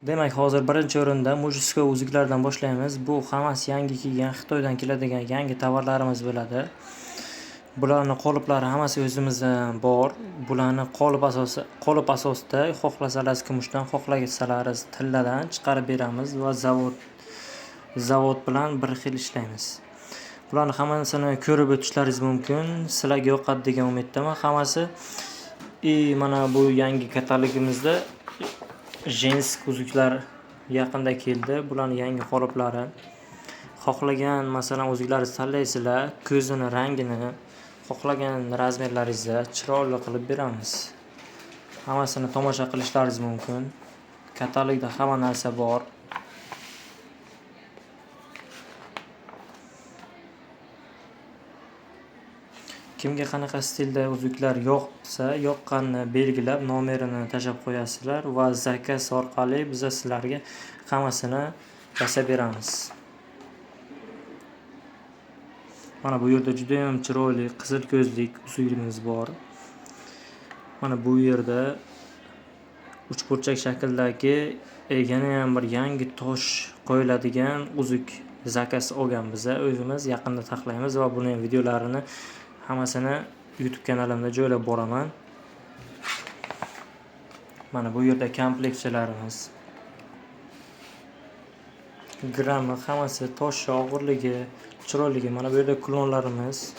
Demak, hozir birinchi o'rinda Mujsko uzuklardan boshlaymiz. Bu hammasi yangi kelgan, Xitoydan keladigan yangi tovarlarimiz bo'ladi. Bularning qoliplari hammasi o'zimizda bor. Bularni qolip asosida xohlasangiz kumushdan, xohlasangiz tilladan chiqarib beramiz va zavod bilan bir xil ishlaymiz. Bularni hammasini ko'rib o'tishlaringiz mumkin. Sizlarga yoqadi degan umiddaman hammasi. Mana bu yangi katalogimizda Jensk uzuklar yaqinda keldi. Bularning yangi qoliplari. Xohlagan masalan o'zinglaringiz tanlaysizlar, ko'zini rangini, xohlagan razmerlaringizda chiroyli qilib beramiz. Hammasini tomosha qilishlaringiz mumkin. Katalogda hamma narsa bor. Kimga qanaqa stilda uzuklar yoqsa, yoqqanini belgilab, nomerini tashab qo'yasizlar va zakaz orqali biz sizlarga hammasini yasab beramiz. Mana bu yerda juda ham chiroyli qizil ko'zlik uzugimiz bor. Mana bu yerda uchburchak shakldagi yana ham bir yangi tosh qo'yiladigan uzuk zakaz olgan biz o'zimiz yaqinda taxlaymiz va buni videolarini hammasini YouTube kanalimda joylab boraman. Mana bu yerda komplektchalarimiz. Grammi hammasi tosh og'irligi, chiroyligi. Mana bu yerda klonlarimiz.